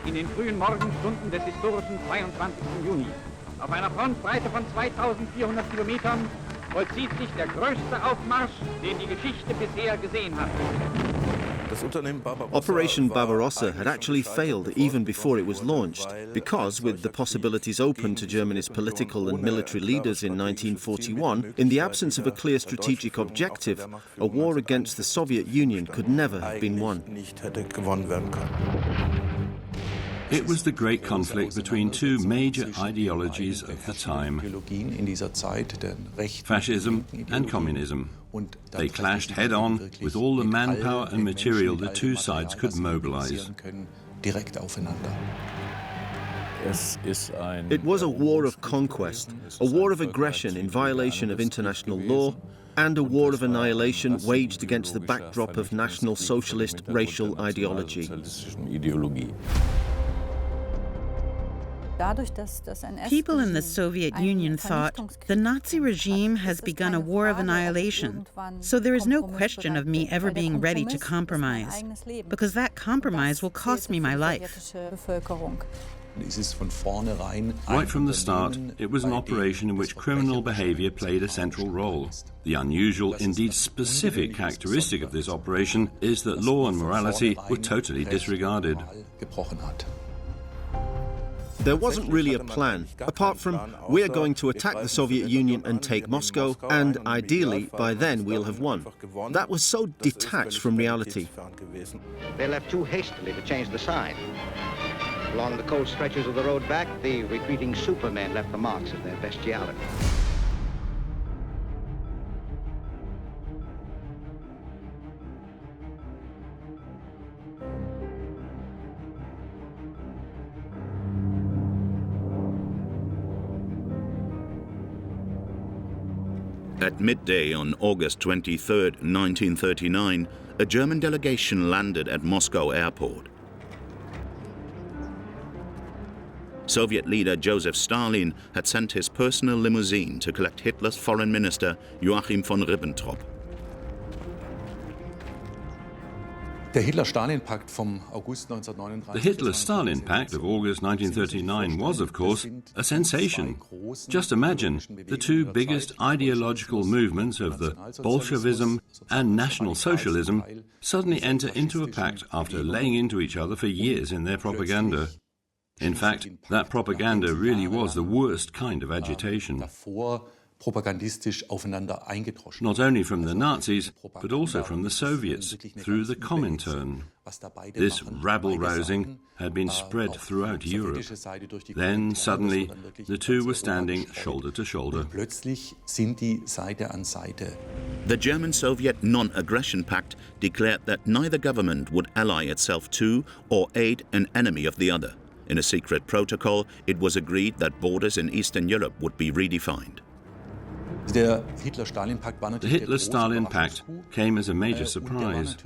in den frühen Morgenstunden des historischen 22. Juni. Auf einer Frontbreite von 2400 Kilometern vollzieht sich der größte Aufmarsch, den die Geschichte bisher gesehen hat. Operation Barbarossa had actually failed even before it was launched, because with the possibilities open to Germany's political and military leaders in 1941, in the absence of a clear strategic objective, a war against the Soviet Union could never have been won. It was the great conflict between two major ideologies of the time, fascism and communism. They clashed head-on with all the manpower and material the two sides could mobilize. It was a war of conquest, a war of aggression in violation of international law, and a war of annihilation waged against the backdrop of National Socialist racial ideology. People in the Soviet Union thought, the Nazi regime has begun a war of annihilation, so there is no question of me ever being ready to compromise, because that compromise will cost me my life. Right from the start, it was an operation in which criminal behavior played a central role. The unusual, indeed specific characteristic of this operation is that law and morality were totally disregarded. There wasn't really a plan, apart from we're going to attack the Soviet Union and take Moscow, and ideally, by then we'll have won. That was so detached from reality. They left too hastily to change the sign. Along the cold stretches of the road back, the retreating supermen left the marks of their bestiality. At midday on August 23, 1939, a German delegation landed at Moscow airport. Soviet leader Joseph Stalin had sent his personal limousine to collect Hitler's foreign minister Joachim von Ribbentrop. The Hitler-Stalin Pact of August 1939 was, of course, a sensation. Just imagine the two biggest ideological movements of the Bolshevism and National Socialism suddenly enter into a pact after laying into each other for years in their propaganda. In fact, that propaganda really was the worst kind of agitation. Not only from the Nazis, but also from the Soviets, through the Comintern. This rabble-rousing had been spread throughout Europe. Then, suddenly, the two were standing shoulder to shoulder. The German-Soviet non-aggression pact declared that neither government would ally itself to or aid an enemy of the other. In a secret protocol, it was agreed that borders in Eastern Europe would be redefined. The Hitler-Stalin Pact came as a major surprise.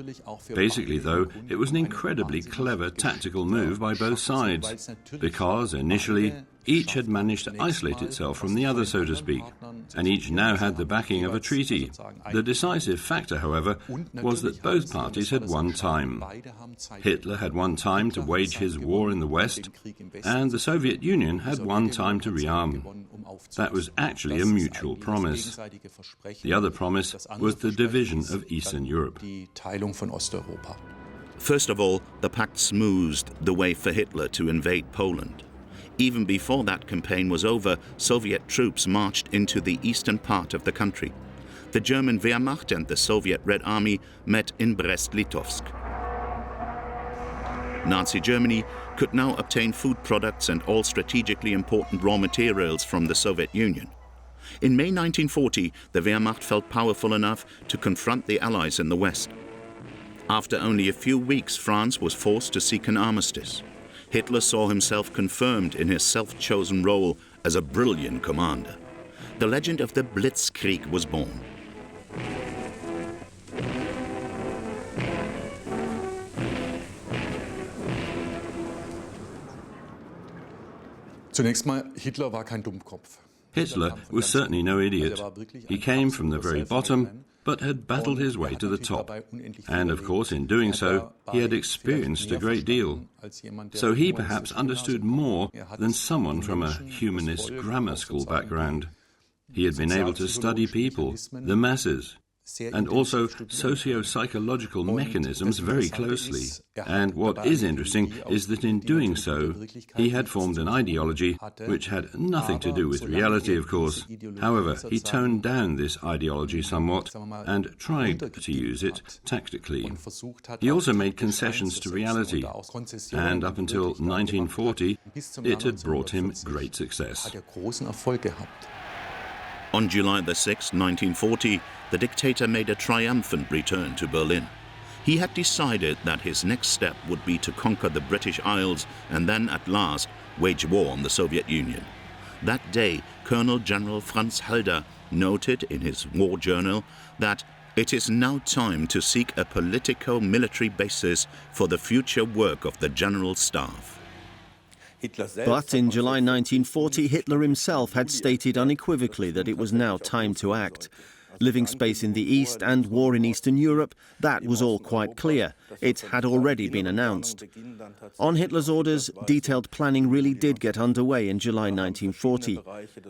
Basically, though, it was an incredibly clever tactical move by both sides, because initially each had managed to isolate itself from the other, so to speak, and each now had the backing of a treaty. The decisive factor, however, was that both parties had won time. Hitler had won time to wage his war in the West, and the Soviet Union had won time to rearm. That was actually a mutual promise. The other promise was the division of Eastern Europe. First of all, the pact smoothed the way for Hitler to invade Poland. Even before that campaign was over, Soviet troops marched into the eastern part of the country. The German Wehrmacht and the Soviet Red Army met in Brest-Litovsk. Nazi Germany could now obtain food products and all strategically important raw materials from the Soviet Union. In May 1940, the Wehrmacht felt powerful enough to confront the Allies in the West. After only a few weeks, France was forced to seek an armistice. Hitler saw himself confirmed in his self-chosen role as a brilliant commander. The legend of the blitzkrieg was born. Zunächst mal, Hitler war kein Dummkopf. Hitler was certainly no idiot. He came from the very bottom, but had battled his way to the top. And of course, in doing so, he had experienced a great deal. So he perhaps understood more than someone from a humanist grammar school background. He had been able to study people, the masses, and also socio-psychological mechanisms very closely. And what is interesting is that in doing so, he had formed an ideology which had nothing to do with reality, of course. However, he toned down this ideology somewhat and tried to use it tactically. He also made concessions to reality, and up until 1940, it had brought him great success. On July the 6th, 1940, the dictator made a triumphant return to Berlin. He had decided that his next step would be to conquer the British Isles and then, at last, wage war on the Soviet Union. That day, Colonel General Franz Halder noted in his war journal that it is now time to seek a politico-military basis for the future work of the General Staff. But in July 1940, Hitler himself had stated unequivocally that it was now time to act. Living space in the East and war in Eastern Europe, that was all quite clear. It had already been announced. On Hitler's orders, detailed planning really did get underway in July 1940.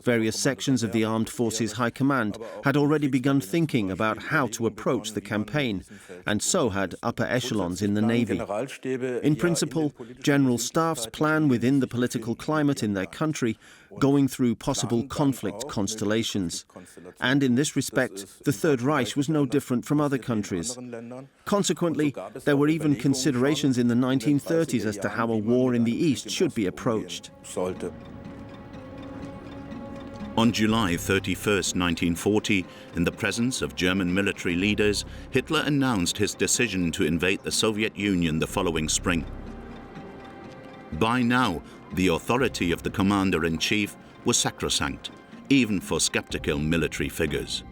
Various sections of the Armed Forces High Command had already begun thinking about how to approach the campaign, and so had upper echelons in the Navy. In principle, General Staffs plan within the political climate in their country, going through possible conflict constellations. And in this respect, the Third Reich was no different from other countries. Consequently, there were even considerations in the 1930s as to how a war in the East should be approached. On July 31st, 1940, in the presence of German military leaders, Hitler announced his decision to invade the Soviet Union the following spring. By now, the authority of the commander-in-chief was sacrosanct, even for skeptical military figures.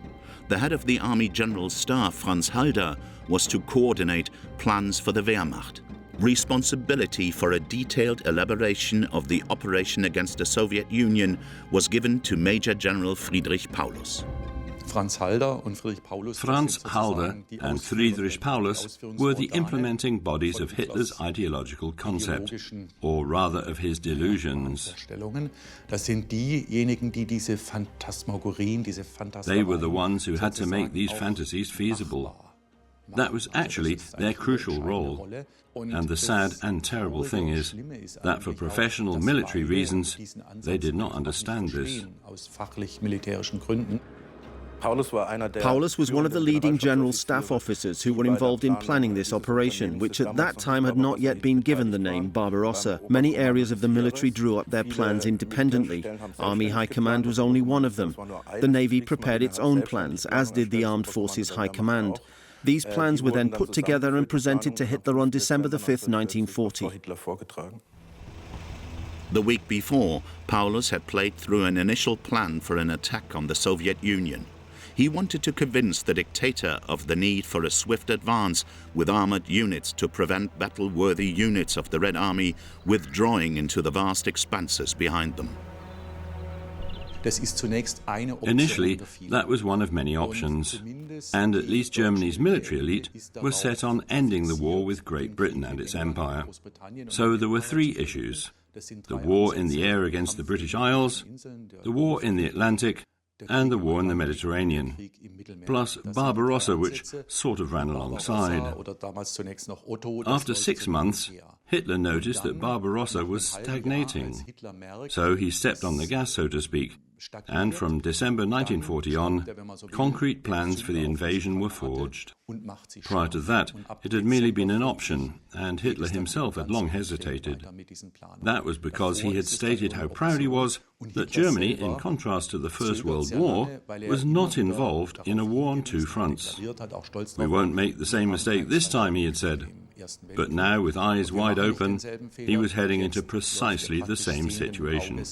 The head of the Army General Staff, Franz Halder, was to coordinate plans for the Wehrmacht. Responsibility for a detailed elaboration of the operation against the Soviet Union was given to Major General Friedrich Paulus. Franz Halder and Friedrich Paulus were the implementing bodies of Hitler's ideological concept, or rather of his delusions. They were the ones who had to make these fantasies feasible. That was actually their crucial role. And the sad and terrible thing is that for professional military reasons, they did not understand this. Paulus was one of the leading General Staff officers who were involved in planning this operation, which at that time had not yet been given the name Barbarossa. Many areas of the military drew up their plans independently. Army High Command was only one of them. The Navy prepared its own plans, as did the Armed Forces High Command. These plans were then put together and presented to Hitler on December the 5th, 1940. The week before, Paulus had played through an initial plan for an attack on the Soviet Union. He wanted to convince the dictator of the need for a swift advance with armored units to prevent battle-worthy units of the Red Army withdrawing into the vast expanses behind them. Initially, that was one of many options, and at least Germany's military elite was set on ending the war with Great Britain and its empire. So there were three issues: the war in the air against the British Isles, the war in the Atlantic, and the war in the Mediterranean, plus Barbarossa, which sort of ran alongside. After 6 months, Hitler noticed that Barbarossa was stagnating. So he stepped on the gas, so to speak, and from December 1940 on, concrete plans for the invasion were forged. Prior to that, it had merely been an option, and Hitler himself had long hesitated. That was because he had stated how proud he was that Germany, in contrast to the First World War, was not involved in a war on two fronts. "We won't make the same mistake this time," he had said. But now, with eyes wide open, he was heading into precisely the same situation.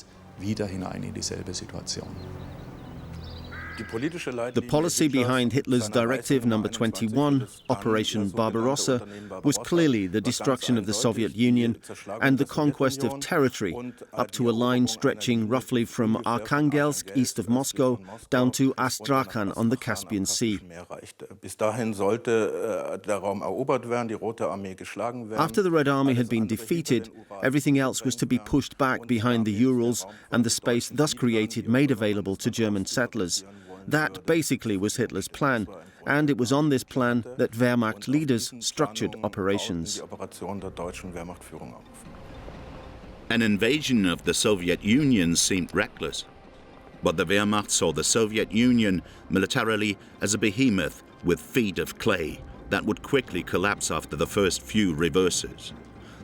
The policy behind Hitler's Directive Number 21, Operation Barbarossa, was clearly the destruction of the Soviet Union and the conquest of territory up to a line stretching roughly from Arkhangelsk, east of Moscow, down to Astrakhan on the Caspian Sea. After the Red Army had been defeated, everything else was to be pushed back behind the Urals and the space thus created made available to German settlers. That basically was Hitler's plan, and it was on this plan that Wehrmacht leaders structured operations. An invasion of the Soviet Union seemed reckless, but the Wehrmacht saw the Soviet Union militarily as a behemoth with feet of clay that would quickly collapse after the first few reverses.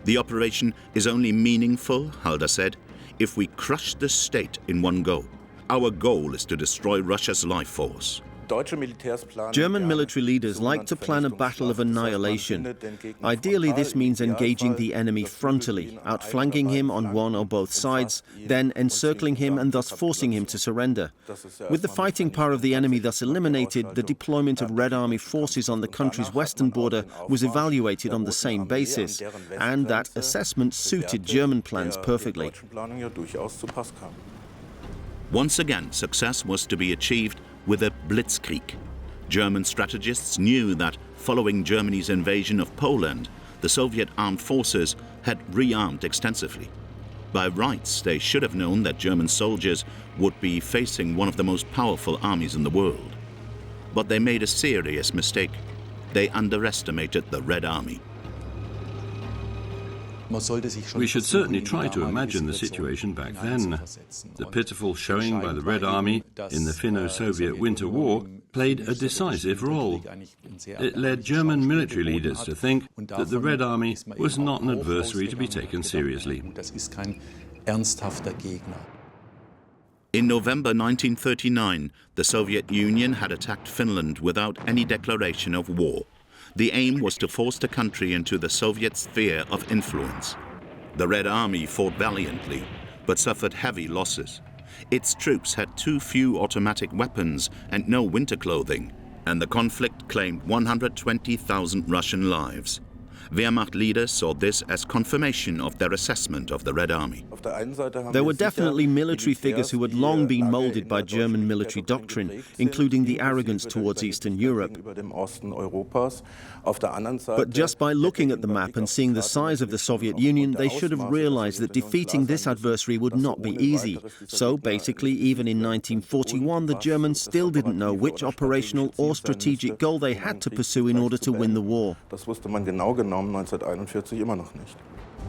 The operation is only meaningful, Halder said, if we crush the state in one go. Our goal is to destroy Russia's life force. German military leaders like to plan a battle of annihilation. Ideally, this means engaging the enemy frontally, outflanking him on one or both sides, then encircling him and thus forcing him to surrender. With the fighting power of the enemy thus eliminated, the deployment of Red Army forces on the country's western border was evaluated on the same basis, and that assessment suited German plans perfectly. Once again, success was to be achieved with a blitzkrieg. German strategists knew that following Germany's invasion of Poland, the Soviet armed forces had rearmed extensively. By rights, they should have known that German soldiers would be facing one of the most powerful armies in the world. But they made a serious mistake. They underestimated the Red Army. We should certainly try to imagine the situation back then. The pitiful showing by the Red Army in the Finno-Soviet Winter War played a decisive role. It led German military leaders to think that the Red Army was not an adversary to be taken seriously. In November 1939, the Soviet Union had attacked Finland without any declaration of war. The aim was to force the country into the Soviet sphere of influence. The Red Army fought valiantly, but suffered heavy losses. Its troops had too few automatic weapons and no winter clothing, and the conflict claimed 120,000 Russian lives. Wehrmacht leaders saw this as confirmation of their assessment of the Red Army. There were definitely military figures who had long been molded by German military doctrine, including the arrogance towards Eastern Europe. But just by looking at the map and seeing the size of the Soviet Union, they should have realized that defeating this adversary would not be easy. So basically, even in 1941, the Germans still didn't know which operational or strategic goal they had to pursue in order to win the war.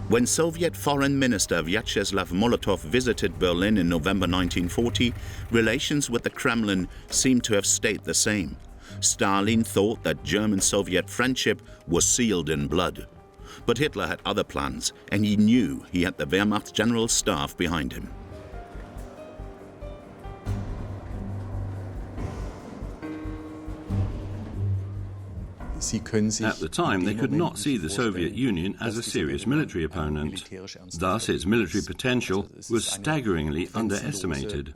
When Soviet Foreign Minister Vyacheslav Molotov visited Berlin in November 1940, relations with the Kremlin seemed to have stayed the same. Stalin thought that German-Soviet friendship was sealed in blood. But Hitler had other plans, and he knew he had the Wehrmacht General Staff behind him. At the time, they could not see the Soviet Union as a serious military opponent. Thus, its military potential was staggeringly underestimated.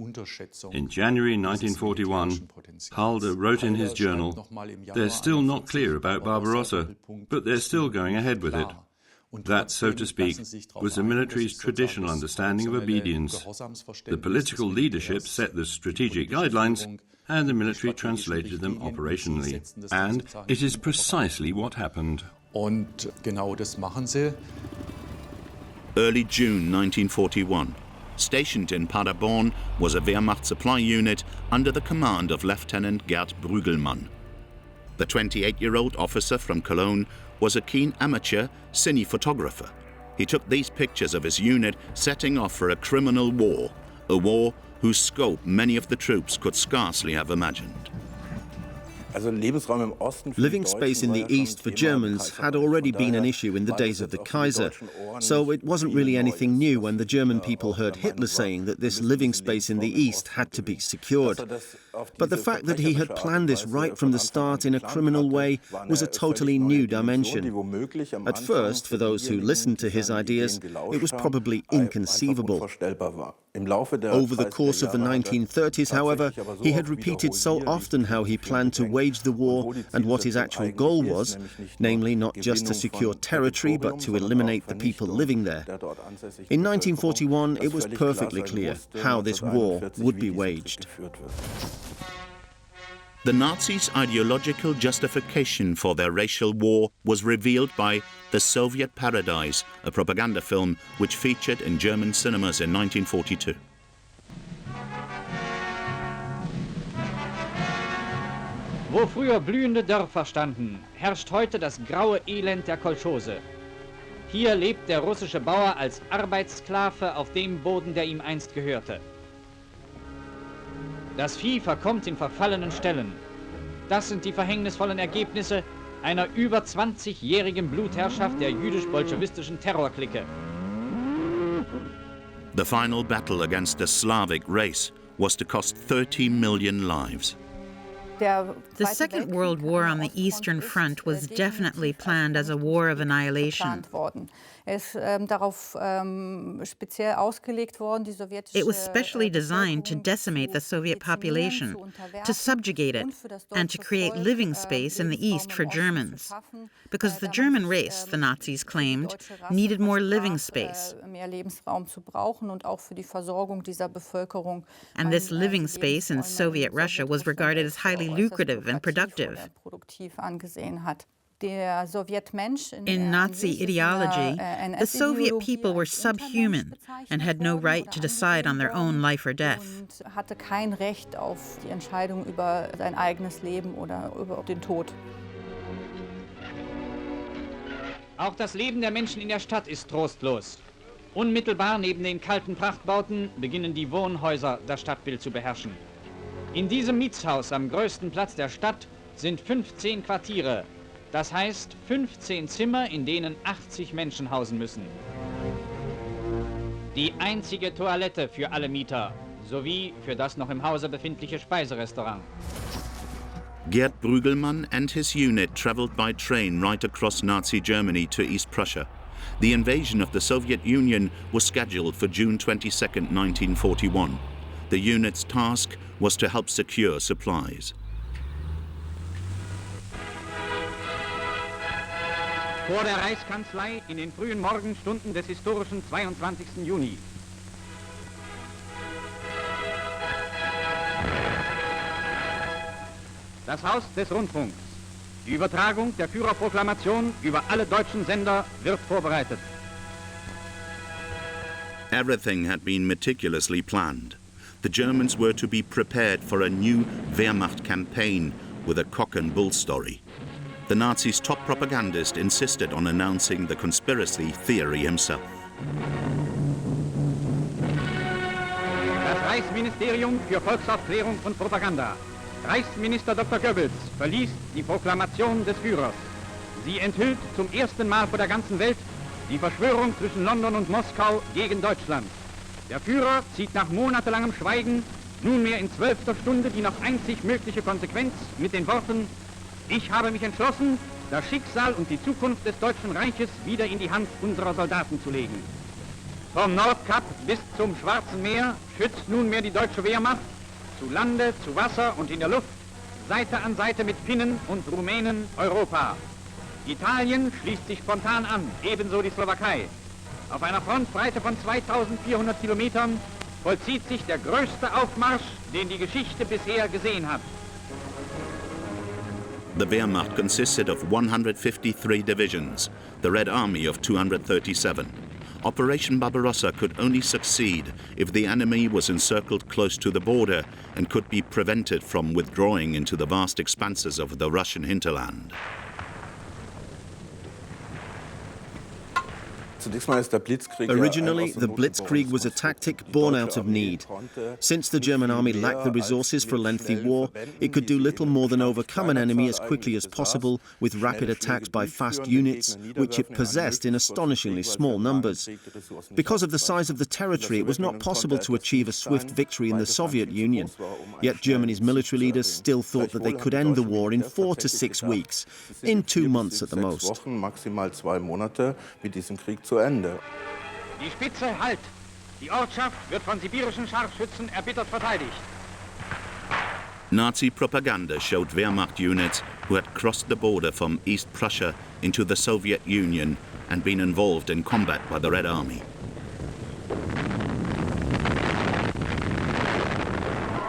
In January 1941, Halder wrote in his journal, "They're still not clear about Barbarossa, but they're still going ahead with it." That, so to speak, was the military's traditional understanding of obedience. The political leadership set the strategic guidelines, and the military translated them operationally. And it is precisely what happened. Early June 1941. Stationed in Paderborn was a Wehrmacht supply unit under the command of Lieutenant Gerd Brügelmann. The 28-year-old officer from Cologne was a keen amateur cine photographer. He took these pictures of his unit setting off for a criminal war, a war whose scope many of the troops could scarcely have imagined. Living space in the East for Germans had already been an issue in the days of the Kaiser, so it wasn't really anything new when the German people heard Hitler saying that this living space in the East had to be secured. But the fact that he had planned this right from the start in a criminal way was a totally new dimension. At first, for those who listened to his ideas, it was probably inconceivable. Over the course of the 1930s, however, he had repeated so often how he planned to wage the war and what his actual goal was, namely not just to secure territory but to eliminate the people living there. In 1941, it was perfectly clear how this war would be waged. The Nazis' ideological justification for their racial war was revealed by The Soviet Paradise, a propaganda film which featured in German cinemas in 1942. Wo früher blühende Dörfer standen, herrscht heute das graue Elend der Kolchose. Hier lebt der russische Bauer als Arbeitssklave auf dem Boden, der ihm einst gehörte. Das Vieh verkommt in verfallenen Ställen. Das sind die verhängnisvollen Ergebnisse einer über 20-jährigen Blutherrschaft der jüdisch-bolschewistischen Terrorklicke. The final battle against the Slavic race was to cost 30 million lives. The Second World War on the Eastern Front was definitely planned as a war of annihilation. It was specially designed to decimate the Soviet population, to subjugate it, and to create living space in the East for Germans. Because the German race, the Nazis claimed, needed more living space. And this living space in Soviet Russia was regarded as highly lucrative and productive. In Nazi ideology, the Soviet people were subhuman and had no right to decide on their own life or death. Auch das Leben der Menschen in der Stadt ist trostlos. Unmittelbar neben den kalten Prachtbauten beginnen die Wohnhäuser das Stadtbild zu beherrschen. In diesem Mietshaus am größten Platz der Stadt sind 15 Quartiere. Das heißt 15 Zimmer, in denen 80 Menschen hausen müssen. Die einzige Toilette für alle Mieter, sowie für das noch im Hause befindliche Speiserestaurant. Gerd Brügelmann and his unit traveled by train right across Nazi Germany to East Prussia. The invasion of the Soviet Union was scheduled for June 22, 1941. The unit's task was to help secure supplies. Vor der Reichskanzlei in den frühen Morgenstunden des historischen 22. Juni. Das Haus des Rundfunks. Die Übertragung der Führerproklamation über alle deutschen Sender wird vorbereitet. Everything had been meticulously planned. The Germans were to be prepared for a new Wehrmacht campaign with a cock and bull story. The Nazis' top propagandist insisted on announcing the conspiracy theory himself. Das Reichsministerium für Volksaufklärung und Propaganda. Reichsminister Dr. Goebbels verliest die Proklamation des Führers. Sie enthüllt zum ersten Mal vor der ganzen Welt die Verschwörung zwischen London und Moskau gegen Deutschland. Der Führer zieht nach monatelangem Schweigen nunmehr in 12. Stunde die noch einzig mögliche Konsequenz mit den Worten: Ich habe mich entschlossen, das Schicksal und die Zukunft des Deutschen Reiches wieder in die Hand unserer Soldaten zu legen. Vom Nordkap bis zum Schwarzen Meer schützt nunmehr die deutsche Wehrmacht, zu Lande, zu Wasser und in der Luft, Seite an Seite mit Finnen und Rumänen, Europa. Italien schließt sich spontan an, ebenso die Slowakei. Auf einer Frontbreite von 2400 Kilometern vollzieht sich der größte Aufmarsch, den die Geschichte bisher gesehen hat. The Wehrmacht consisted of 153 divisions, the Red Army of 237. Operation Barbarossa could only succeed if the enemy was encircled close to the border and could be prevented from withdrawing into the vast expanses of the Russian hinterland. Originally, the blitzkrieg was a tactic born out of need. Since the German army lacked the resources for a lengthy war, it could do little more than overcome an enemy as quickly as possible with rapid attacks by fast units, which it possessed in astonishingly small numbers. Because of the size of the territory, it was not possible to achieve a swift victory in the Soviet Union. Yet Germany's military leaders still thought that they could end the war in 4 to 6 weeks, in 2 months at the most. Die Spitze halt! Die Ortschaft wird von sibirischen Scharfschützen erbittert verteidigt. Nazi propaganda showed Wehrmacht units who had crossed the border from East Prussia into the Soviet Union and been involved in combat by the Red Army.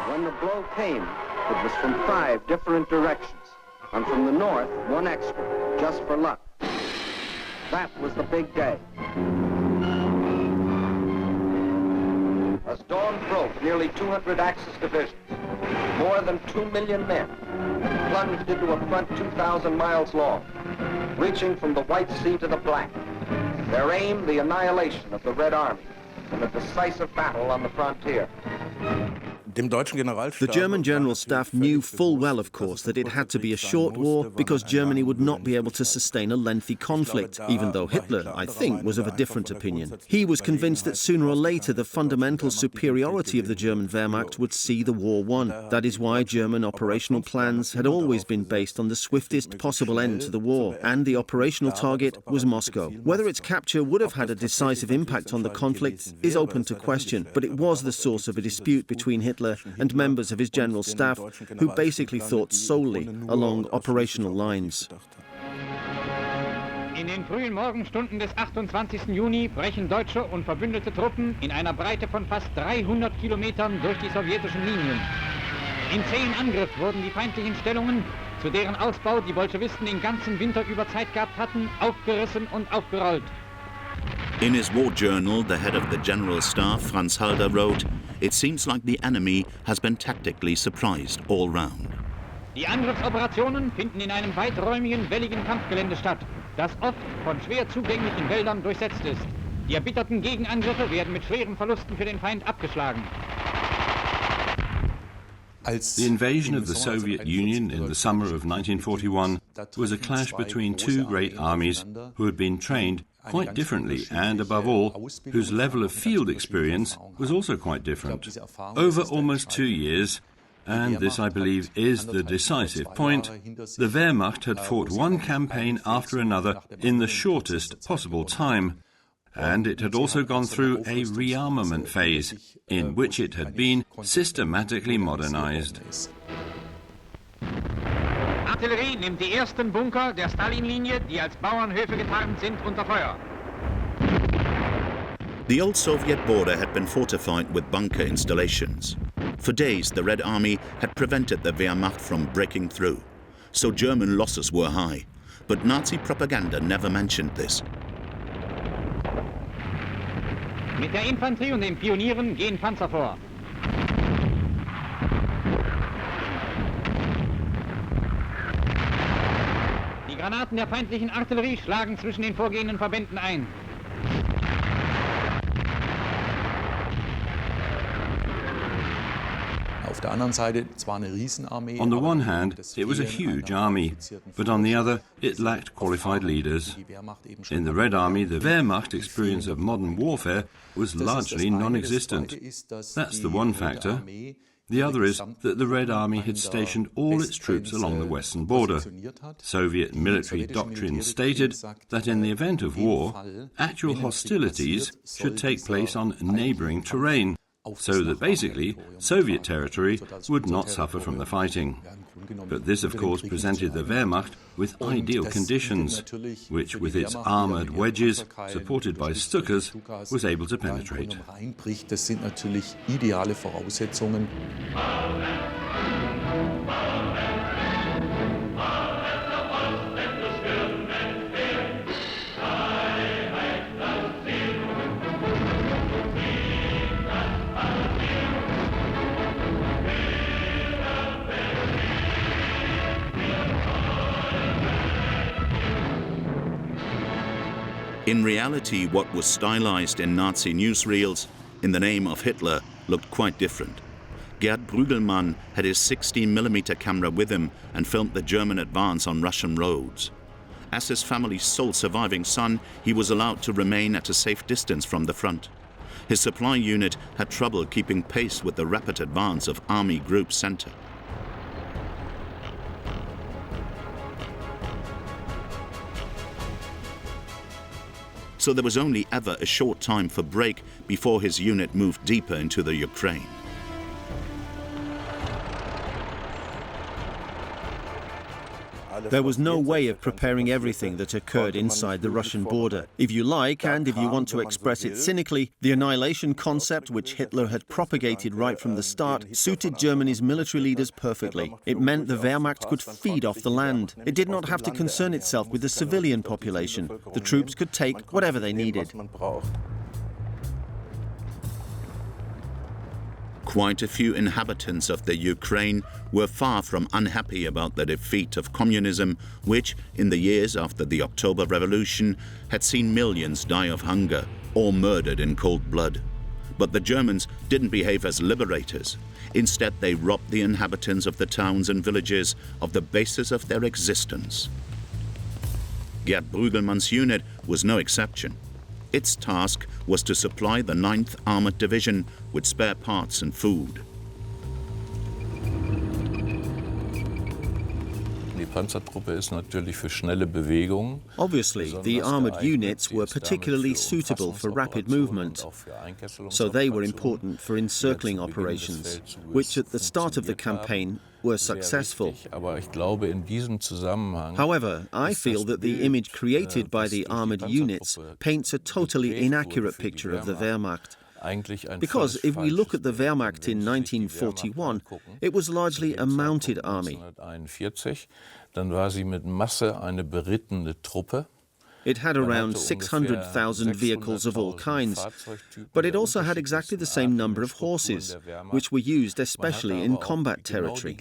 When the blow came, it was from 5 different directions, and from the north, 1 extra, just for luck. That was the big day. As dawn broke, nearly 200 Axis divisions, more than 2 million men, plunged into a front 2,000 miles long, reaching from the White Sea to the Black. Their aim, the annihilation of the Red Army in a decisive battle on the frontier. The German General Staff knew full well, of course, that it had to be a short war because Germany would not be able to sustain a lengthy conflict, even though Hitler, I think, was of a different opinion. He was convinced that sooner or later the fundamental superiority of the German Wehrmacht would see the war won. That is why German operational plans had always been based on the swiftest possible end to the war, and the operational target was Moscow. Whether its capture would have had a decisive impact on the conflict is open to question, but it was the source of a dispute between Hitler and members of his general staff who basically thought solely along operational lines. In den frühen Morgenstunden des 28. Juni brechen deutsche und verbündete Truppen in einer Breite von fast 300 Kilometern durch die sowjetischen Linien. In zähen Angriff wurden die feindlichen Stellungen, zu deren Ausbau die Bolschewisten den ganzen Winter über Zeit gehabt hatten, aufgerissen und aufgerollt. In his war journal, the head of the General Staff, Franz Halder, wrote, "It seems like the enemy has been tactically surprised all round." Die Angriffsoperationen finden in einem weiträumigen, welligen Kampfgelände statt, das oft von schwer zugänglichen Wäldern durchsetzt ist. Die erbitterten Gegenangriffe werden mit schweren Verlusten für den Feind abgeschlagen. The invasion of the Soviet Union in the summer of 1941 was a clash between 2 great armies who had been trained quite differently and, above all, whose level of field experience was also quite different. Over almost 2 years, and this, I believe, is the decisive point, the Wehrmacht had fought one campaign after another in the shortest possible time, and it had also gone through a rearmament phase, in which it had been systematically modernized. Artillerie nimmt die ersten Bunker der Stalinlinie, die als Bauernhöfe getarnt sind, unter Feuer. The old Soviet border had been fortified with bunker installations. For days, the Red Army had prevented the Wehrmacht from breaking through, so German losses were high. But Nazi propaganda never mentioned this. Mit der Infanterie und den Pionieren gehen Panzer vor. Die Granaten der feindlichen Artillerie schlagen zwischen den vorgehenden Verbänden ein. On the one hand, it was a huge army, but on the other, it lacked qualified leaders. In the Red Army, the Wehrmacht experience of modern warfare was largely non-existent. That's the one factor. The other is that the Red Army had stationed all its troops along the western border. Soviet military doctrine stated that in the event of war, actual hostilities should take place on neighboring terrain, so that basically Soviet territory would not suffer from the fighting. But this, of course, presented the Wehrmacht with ideal conditions, which, with its armoured wedges, supported by Stukas, was able to penetrate. Das sind natürlich ideale Voraussetzungen. In reality, what was stylized in Nazi newsreels in the name of Hitler looked quite different. Gerd Brügelmann had his 16mm camera with him and filmed the German advance on Russian roads. As his family's sole surviving son, he was allowed to remain at a safe distance from the front. His supply unit had trouble keeping pace with the rapid advance of Army Group Center. so there was only ever a short time for break before his unit moved deeper into the Ukraine. There was no way of preparing everything that occurred inside the Russian border. If you like, and if you want to express it cynically, the annihilation concept, which Hitler had propagated right from the start, suited Germany's military leaders perfectly. It meant the Wehrmacht could feed off the land. It did not have to concern itself with the civilian population. The troops could take whatever they needed. Quite a few inhabitants of the Ukraine were far from unhappy about the defeat of communism, which, in the years after the October Revolution, had seen millions die of hunger or murdered in cold blood. But the Germans didn't behave as liberators. Instead, they robbed the inhabitants of the towns and villages of the basis of their existence. Gerd Brügelmann's unit was no exception. Its task was to supply the 9th Armored Division with spare parts and food. Obviously, the armored units were particularly suitable for rapid movement, so they were important for encircling operations, which at the start of the campaign were successful. However, I feel that the image created by the armored units paints a totally inaccurate picture of the Wehrmacht. Because if we look at the Wehrmacht in 1941, it was largely a mounted army. It had around 600,000 vehicles of all kinds, but it also had exactly the same number of horses, which were used especially in combat territory.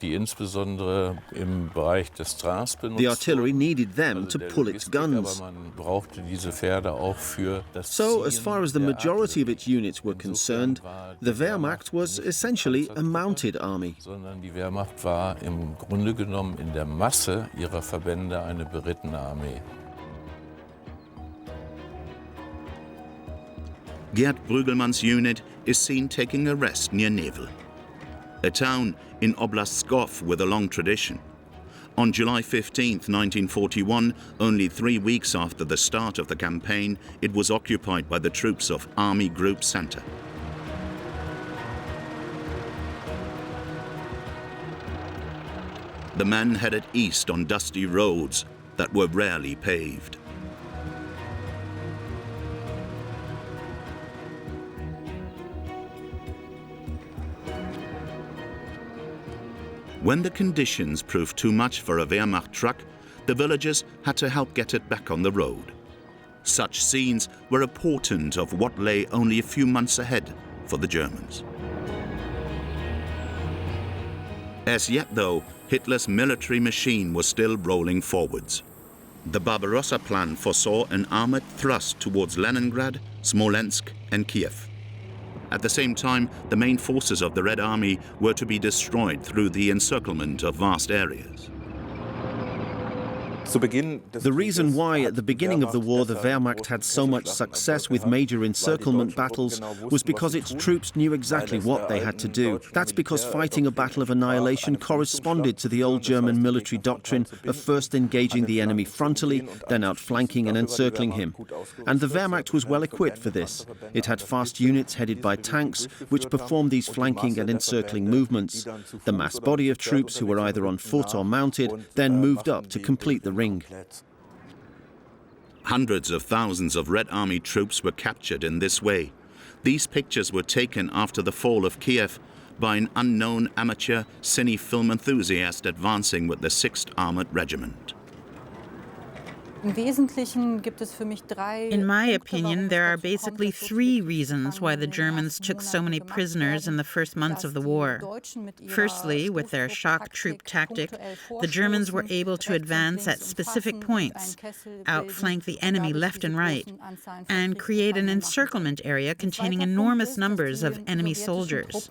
The artillery needed them to pull its guns. So, as far as the majority of its units were concerned, the Wehrmacht was essentially a mounted army. Gerd Brügelmann's unit is seen taking a rest near Nevel, a town in Oblast Pskov with a long tradition. On July 15, 1941, only 3 weeks after the start of the campaign, it was occupied by the troops of Army Group Center. The men headed east on dusty roads that were rarely paved. When the conditions proved too much for a Wehrmacht truck, the villagers had to help get it back on the road. Such scenes were a portent of what lay only a few months ahead for the Germans. As yet, though, Hitler's military machine was still rolling forwards. The Barbarossa plan foresaw an armored thrust towards Leningrad, Smolensk, and Kiev. At the same time, the main forces of the Red Army were to be destroyed through the encirclement of vast areas. The reason why at the beginning of the war the Wehrmacht had so much success with major encirclement battles was because its troops knew exactly what they had to do. That's because fighting a battle of annihilation corresponded to the old German military doctrine of first engaging the enemy frontally, then outflanking and encircling him. And the Wehrmacht was well equipped for this. It had fast units headed by tanks, which performed these flanking and encircling movements. The mass body of troops who were either on foot or mounted then moved up to complete the ring. Hundreds of thousands of Red Army troops were captured in this way. These pictures were taken after the fall of Kiev by an unknown amateur cine film enthusiast advancing with the 6th Armored Regiment. In my opinion, there are basically 3 reasons why the Germans took so many prisoners in the first months of the war. Firstly, with their shock troop tactic, the Germans were able to advance at specific points, outflank the enemy left and right, and create an encirclement area containing enormous numbers of enemy soldiers.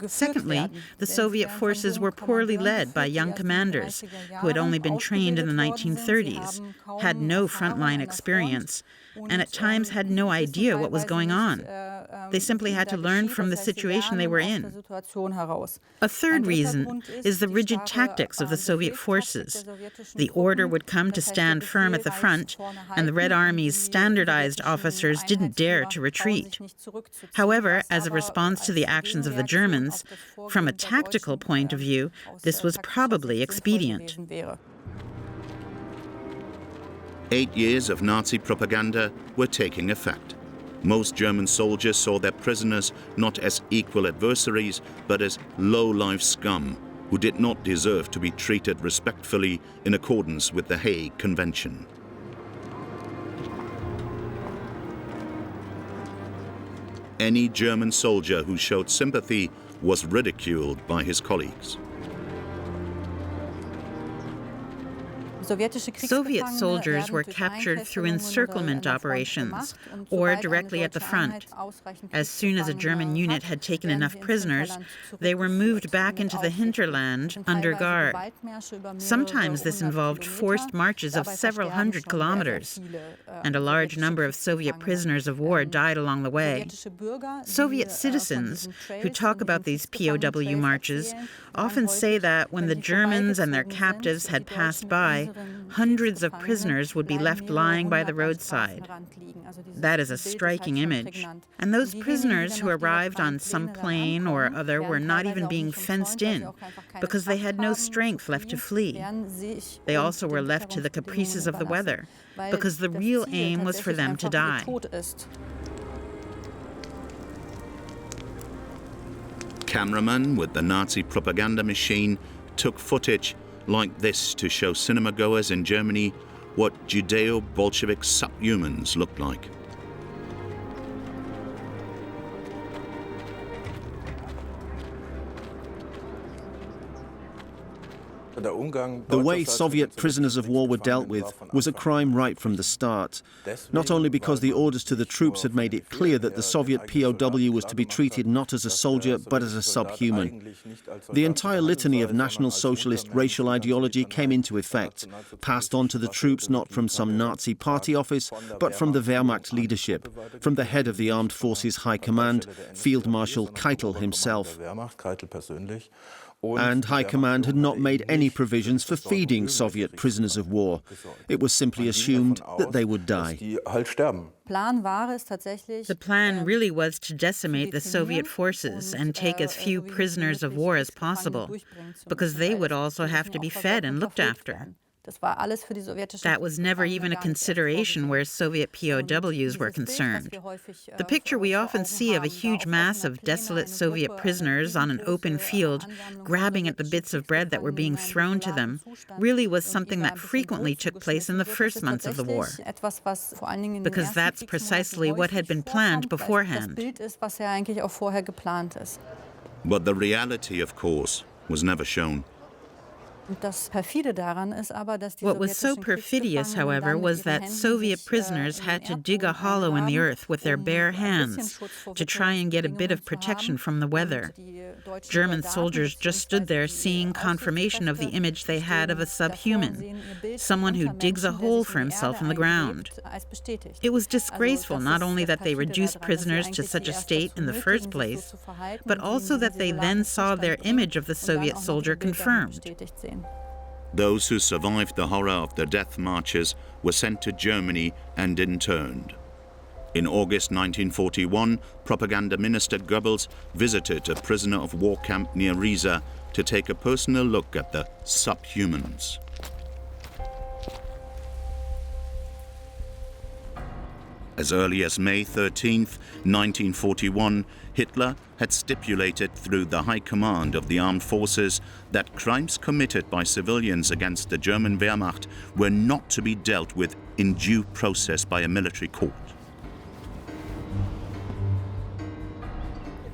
Secondly, the Soviet forces were poorly led by young commanders who had only been trained in the 1930s had no frontline experience, and at times had no idea what was going on. They simply had to learn from the situation they were in. A third reason is the rigid tactics of the Soviet forces. The order would come to stand firm at the front, and the Red Army's standardized officers didn't dare to retreat. However, as a response to the actions of the Germans, from a tactical point of view, this was probably expedient. 8 years of Nazi propaganda were taking effect. Most German soldiers saw their prisoners not as equal adversaries, but as low-life scum who did not deserve to be treated respectfully in accordance with the Hague Convention. Any German soldier who showed sympathy was ridiculed by his colleagues. Soviet soldiers were captured through encirclement operations or directly at the front. As soon as a German unit had taken enough prisoners, they were moved back into the hinterland under guard. Sometimes this involved forced marches of several hundred kilometers, and a large number of Soviet prisoners of war died along the way. Soviet citizens who talk about these POW marches often say that when the Germans and their captives had passed by, hundreds of prisoners would be left lying by the roadside. That is a striking image. And those prisoners who arrived on some plane or other were not even being fenced in because they had no strength left to flee. They also were left to the caprices of the weather because the real aim was for them to die. Cameramen with the Nazi propaganda machine took footage like this to show cinema-goers in Germany what Judeo-Bolshevik subhumans looked like. The way Soviet prisoners of war were dealt with was a crime right from the start, not only because the orders to the troops had made it clear that the Soviet POW was to be treated not as a soldier but as a subhuman. The entire litany of National Socialist racial ideology came into effect, passed on to the troops not from some Nazi party office, but from the Wehrmacht leadership, from the head of the Armed Forces High Command, Field Marshal Keitel himself. And High Command had not made any provisions for feeding Soviet prisoners of war. It was simply assumed that they would die. The plan really was to decimate the Soviet forces and take as few prisoners of war as possible, because they would also have to be fed and looked after. That was never even a consideration where Soviet POWs were concerned. The picture we often see of a huge mass of desolate Soviet prisoners on an open field, grabbing at the bits of bread that were being thrown to them, really was something that frequently took place in the first months of the war, because that's precisely what had been planned beforehand. But the reality, of course, was never shown. What was so perfidious, however, was that Soviet prisoners had to dig a hollow in the earth with their bare hands to try and get a bit of protection from the weather. German soldiers just stood there seeing confirmation of the image they had of a subhuman, someone who digs a hole for himself in the ground. It was disgraceful not only that they reduced prisoners to such a state in the first place, but also that they then saw their image of the Soviet soldier confirmed. Those who survived the horror of the death marches were sent to Germany and interned. In August 1941, Propaganda Minister Goebbels visited a prisoner of war camp near Riesa to take a personal look at the subhumans. As early as May 13, 1941, Hitler had stipulated through the High Command of the Armed Forces that crimes committed by civilians against the German Wehrmacht were not to be dealt with in due process by a military court.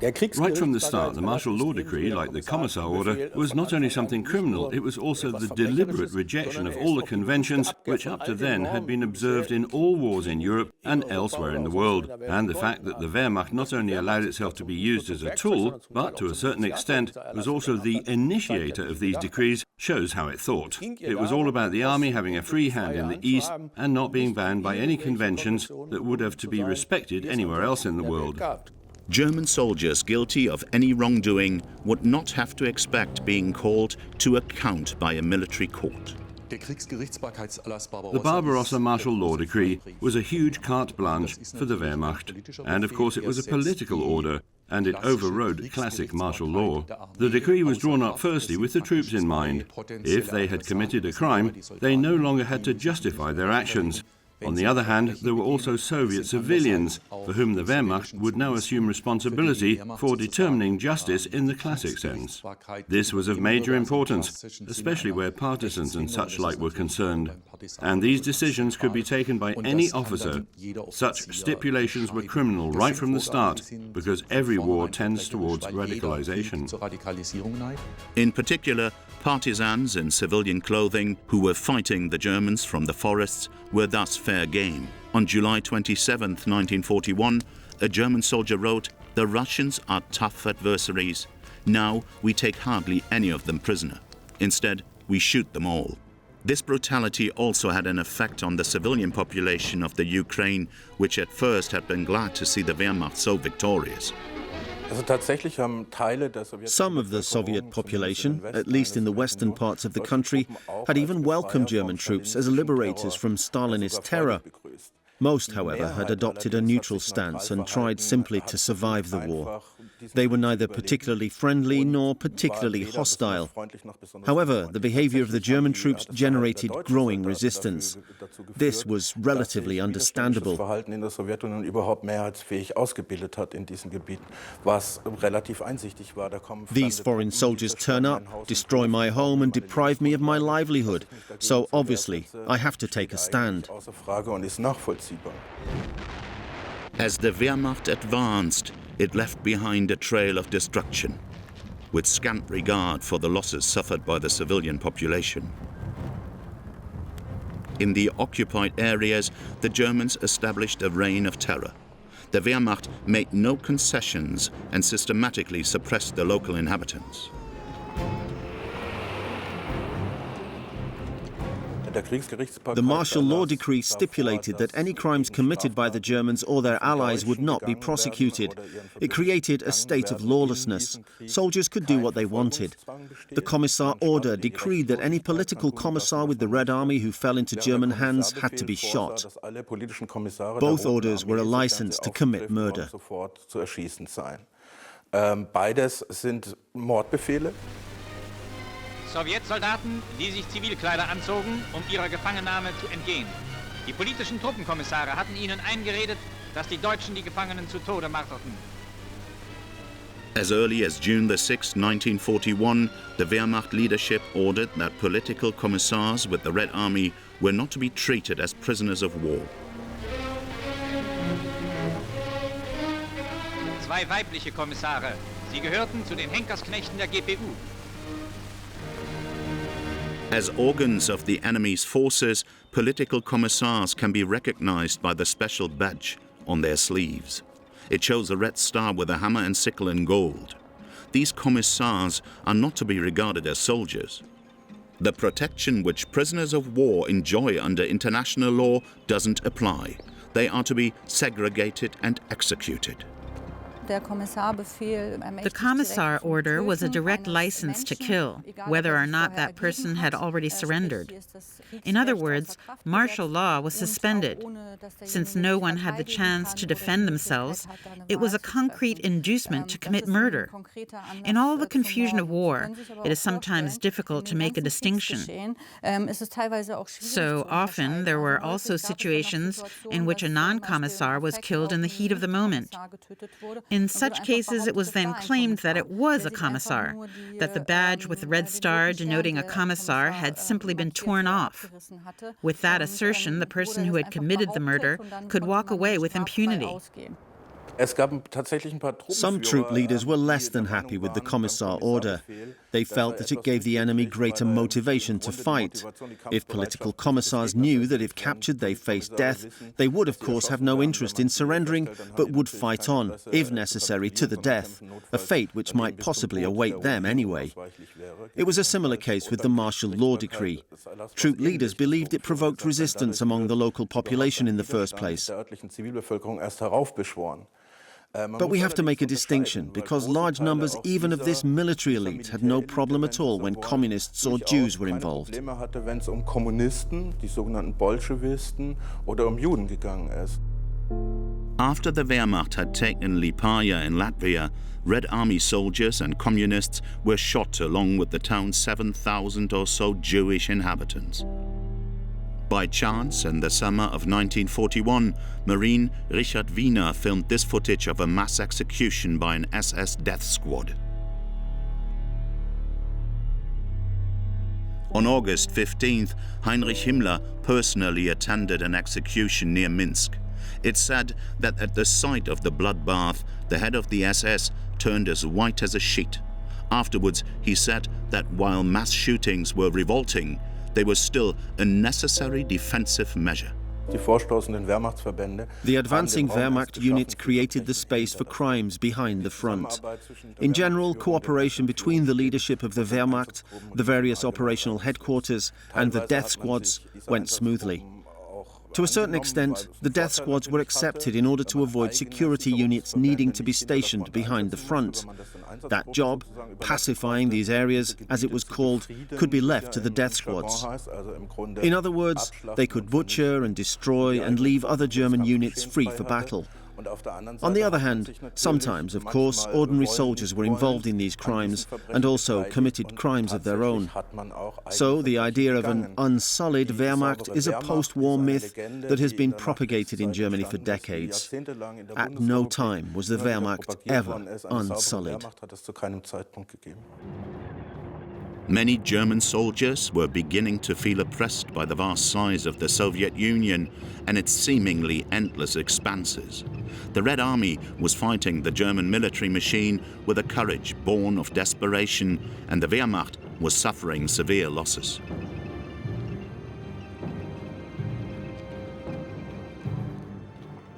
Right from the start, the martial law decree, like the commissar order, was not only something criminal, it was also the deliberate rejection of all the conventions which up to then had been observed in all wars in Europe and elsewhere in the world. And the fact that the Wehrmacht not only allowed itself to be used as a tool, but to a certain extent was also the initiator of these decrees shows how it thought. It was all about the army having a free hand in the East and not being bound by any conventions that would have to be respected anywhere else in the world. German soldiers guilty of any wrongdoing would not have to expect being called to account by a military court. The Barbarossa martial law decree was a huge carte blanche for the Wehrmacht, and of course it was a political order, and it overrode classic martial law. The decree was drawn up firstly with the troops in mind. If they had committed a crime, they no longer had to justify their actions. On the other hand, there were also Soviet civilians, for whom the Wehrmacht would now assume responsibility for determining justice in the classic sense. This was of major importance, especially where partisans and such like were concerned. And these decisions could be taken by any officer. Such stipulations were criminal right from the start, because every war tends towards radicalization. In particular, partisans in civilian clothing who were fighting the Germans from the forests were thus fair game. On July 27, 1941, a German soldier wrote, "The Russians are tough adversaries. Now we take hardly any of them prisoner. Instead, we shoot them all." This brutality also had an effect on the civilian population of the Ukraine, which at first had been glad to see the Wehrmacht so victorious. Some of the Soviet population, at least in the western parts of the country, had even welcomed German troops as liberators from Stalinist terror. Most, however, had adopted a neutral stance and tried simply to survive the war. They were neither particularly friendly nor particularly hostile. However, the behavior of the German troops generated growing resistance. This was relatively understandable. These foreign soldiers turn up, destroy my home and deprive me of my livelihood. So obviously, I have to take a stand. As the Wehrmacht advanced, it left behind a trail of destruction, with scant regard for the losses suffered by the civilian population. In the occupied areas, the Germans established a reign of terror. The Wehrmacht made no concessions and systematically suppressed the local inhabitants. The martial law decree stipulated that any crimes committed by the Germans or their allies would not be prosecuted. It created a state of lawlessness. Soldiers could do what they wanted. The commissar order decreed that any political commissar with the Red Army who fell into German hands had to be shot. Both orders were a license to commit murder. Beides sind Mordbefehle. Sowjetsoldaten, die sich Zivilkleider anzogen, ihrer Gefangennahme zu entgehen. Die politischen Truppenkommissare hatten ihnen eingeredet, dass die Deutschen die Gefangenen zu Tode marterten. As early as June 6, 1941, the Wehrmacht leadership ordered that political commissars with the Red Army were not to be treated as prisoners of war. Zwei weibliche Kommissare. Sie gehörten zu den Henkersknechten der GPU. As organs of the enemy's forces, political commissars can be recognized by the special badge on their sleeves. It shows a red star with a hammer and sickle in gold. These commissars are not to be regarded as soldiers. The protection which prisoners of war enjoy under international law doesn't apply. They are to be segregated and executed. The commissar order was a direct license to kill, whether or not that person had already surrendered. In other words, martial law was suspended. Since no one had the chance to defend themselves, it was a concrete inducement to commit murder. In all the confusion of war, it is sometimes difficult to make a distinction. So often there were also situations in which a non-commissar was killed in the heat of the moment. In such cases, it was then claimed that it was a commissar, that the badge with the red star denoting a commissar had simply been torn off. With that assertion, the person who had committed the murder could walk away with impunity. Some troop leaders were less than happy with the commissar order. They felt that it gave the enemy greater motivation to fight. If political commissars knew that if captured they faced death, they would of course have no interest in surrendering, but would fight on, if necessary, to the death, a fate which might possibly await them anyway. It was a similar case with the martial law decree. Troop leaders believed it provoked resistance among the local population in the first place. But we have to make a distinction, because large numbers even of this military elite had no problem at all when communists or Jews were involved. After the Wehrmacht had taken Liepāja in Latvia, Red Army soldiers and communists were shot along with the town's 7,000 or so Jewish inhabitants. By chance, in the summer of 1941, Marine Richard Wiener filmed this footage of a mass execution by an SS death squad. On August 15th, Heinrich Himmler personally attended an execution near Minsk. It's said that at the sight of the bloodbath, the head of the SS turned as white as a sheet. Afterwards, he said that while mass shootings were revolting, they were still a necessary defensive measure. The advancing Wehrmacht unit created the space for crimes behind the front. In general, cooperation between the leadership of the Wehrmacht, the various operational headquarters, and the death squads went smoothly. To a certain extent, the death squads were accepted in order to avoid security units needing to be stationed behind the front. That job, pacifying these areas, as it was called, could be left to the death squads. In other words, they could butcher and destroy and leave other German units free for battle. On the other hand, sometimes, of course, ordinary soldiers were involved in these crimes and also committed crimes of their own. So the idea of an unsullied Wehrmacht is a post-war myth that has been propagated in Germany for decades. At no time was the Wehrmacht ever unsullied. Many German soldiers were beginning to feel oppressed by the vast size of the Soviet Union and its seemingly endless expanses. The Red Army was fighting the German military machine with a courage born of desperation, and the Wehrmacht was suffering severe losses.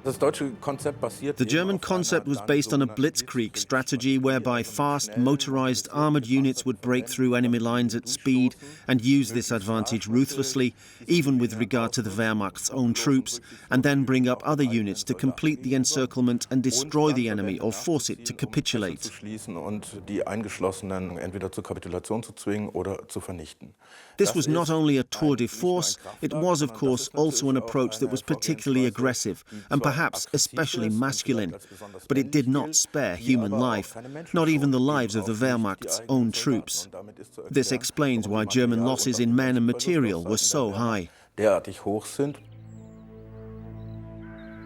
The German concept was based on a blitzkrieg strategy whereby fast, motorized armored units would break through enemy lines at speed and use this advantage ruthlessly, even with regard to the Wehrmacht's own troops, and then bring up other units to complete the encirclement and destroy the enemy or force it to capitulate. This was not only a tour de force, it was, of course, also an approach that was particularly aggressive and perhaps especially masculine. But it did not spare human life, not even the lives of the Wehrmacht's own troops. This explains why German losses in men and material were so high.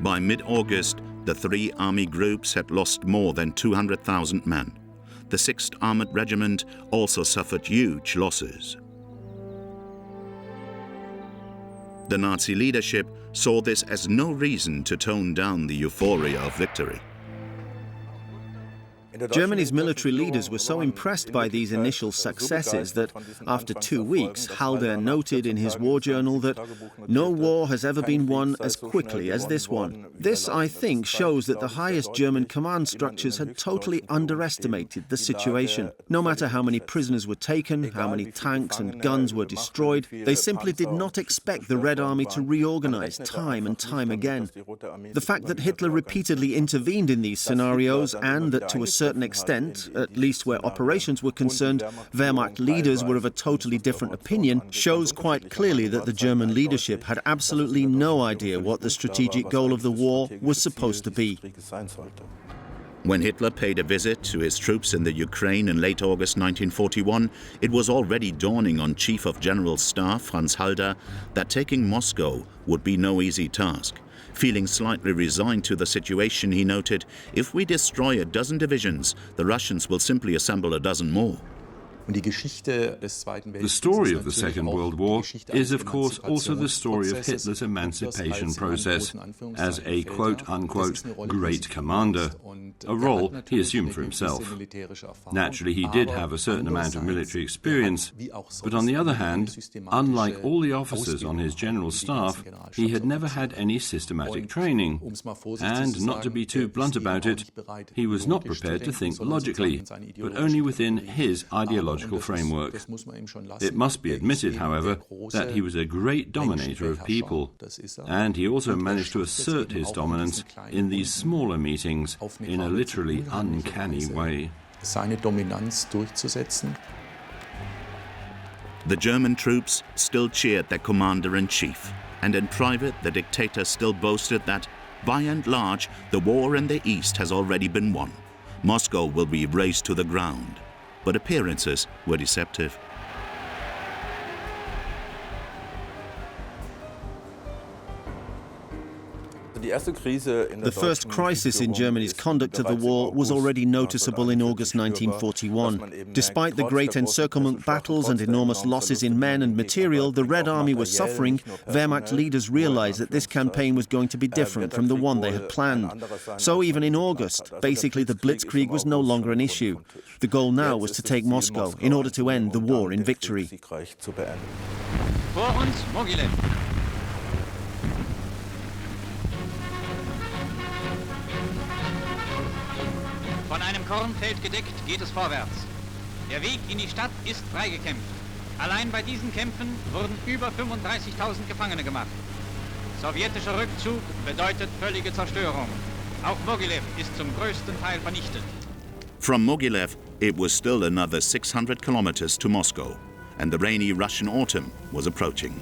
By mid-August, the three army groups had lost more than 200,000 men. The 6th Armored Regiment also suffered huge losses. The Nazi leadership saw this as no reason to tone down the euphoria of victory. Germany's military leaders were so impressed by these initial successes that, after 2 weeks, Halder noted in his war journal that no war has ever been won as quickly as this one. This, I think, shows that the highest German command structures had totally underestimated the situation. No matter how many prisoners were taken, how many tanks and guns were destroyed, they simply did not expect the Red Army to reorganize time and time again. The fact that Hitler repeatedly intervened in these scenarios and that to a certain extent, at least where operations were concerned, Wehrmacht leaders were of a totally different opinion, shows quite clearly that the German leadership had absolutely no idea what the strategic goal of the war was supposed to be. When Hitler paid a visit to his troops in the Ukraine in late August 1941, it was already dawning on Chief of General Staff Franz Halder that taking Moscow would be no easy task. Feeling slightly resigned to the situation, he noted, "If we destroy a dozen divisions, the Russians will simply assemble a dozen more." The story of the Second World War is, of course, also the story of Hitler's emancipation process as a quote-unquote great commander, a role he assumed for himself. Naturally, he did have a certain amount of military experience, but on the other hand, unlike all the officers on his general staff, he had never had any systematic training, and, not to be too blunt about it, he was not prepared to think logically, but only within his ideological framework. It must be admitted, however, that he was a great dominator of people, and he also managed to assert his dominance in these smaller meetings in a literally uncanny way. The German troops still cheered their commander-in-chief, and in private the dictator still boasted that, by and large, the war in the East has already been won. Moscow will be razed to the ground. But appearances were deceptive. The first crisis in Germany's conduct of the war was already noticeable in August 1941. Despite the great encirclement battles and enormous losses in men and material the Red Army was suffering, Wehrmacht leaders realized that this campaign was going to be different from the one they had planned. So even in August, basically the blitzkrieg was no longer an issue. The goal now was to take Moscow in order to end the war in victory. Vor uns Mogilev. Von einem Kornfeld gedeckt geht es vorwärts. Der Weg in die Stadt ist freigekämpft. Allein bei diesen Kämpfen wurden über 35.000 Gefangene gemacht. Sowjetischer Rückzug bedeutet völlige Zerstörung. Auch Mogilev ist zum größten Teil vernichtet. From Mogilev, it was still another 600 kilometers to Moscow, and the rainy Russian autumn was approaching.